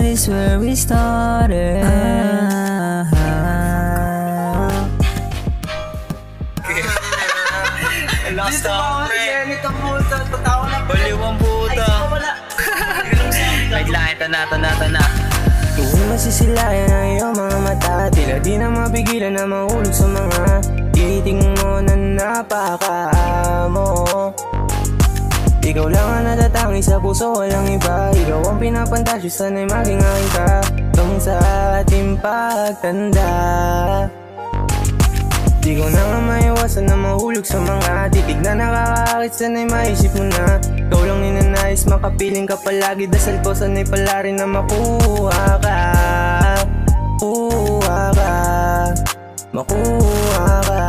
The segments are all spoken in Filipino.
That is where we started. Last time, pre. Nitong puta, tatawa na. Baliwang puta. Wait lang, ito na. Kung masisilayan ang iyong mga mata, tila di na mapigilan na mahulog sa mga titing mo na napakaamo. Ikaw lang ang natatangi sa puso, walang iba. Ikaw ang pinapantasyo, sana'y maging aking katong sa ating pagtanda. Di ko na nga maiwasan na mahulog sa mga titig na nakakakit, sana'y maisip mo na ikaw lang ninanais, makapiling ka palagi. Dasal ko sana'y pala rin na makuha ka. Makuha ka.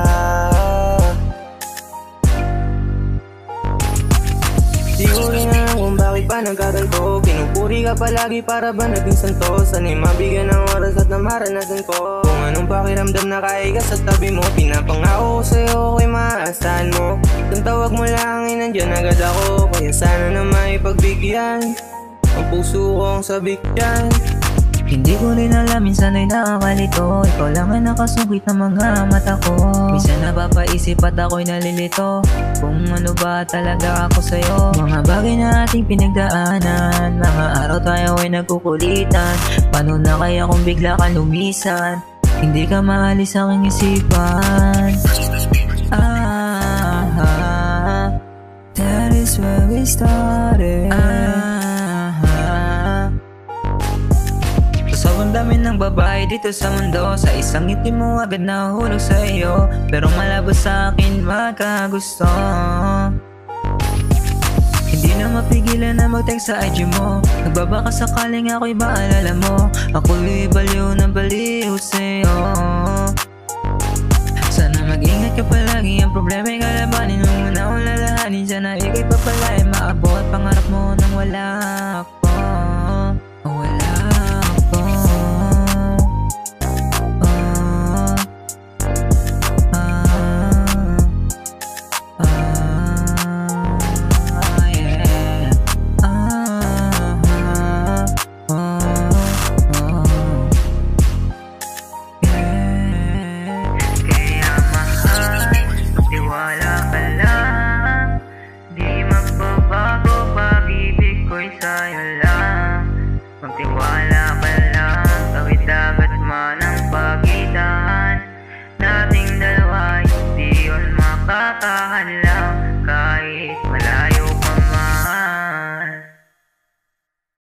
Di ko rin alam kung bakit pa nagkaganto. Pinupuri ka palagi para ba naging santo. Sana'y mabigyan ng oras at na maranasan ko kung anong pakiramdam na kaya ka sa tabi mo. Pinapangako ko sa'yo ako'y maasahan mo. Kung tawag mo lang ay nandyan agad ako. Kaya sana na maipagbigyan ang puso kong sabikyan. Hindi ko rin alam, minsan ay nakakalito. Ikaw lang ang nakasungkit ng mga mata ko. Minsan napapaisip at ako'y nalilito kung ano ba talaga ako sa'yo. Mga bagay na ating pinagdaanan, mga araw tayo ay nagkukulitan. Paano na kaya kung bigla ka lumisan? Hindi ka maalis sa aking isipan. That is where we started. Sobrang dami ng babae dito sa mundo. Sa isang ngiti mo agad nahulog sa iyo, pero malabo sa akin magkagusto. Hindi na mapigilan na mag-text sa IG mo. Nagbabaka sakaling ako'y maalala mo. Ako'y baliw na baliw sa'yo. Sana mag-ingat ka palagi. Ang problema'y kalabanin mo muna akong lalahanin. Sana ikay pa pala ay maabot pangarap mo nang wala ako.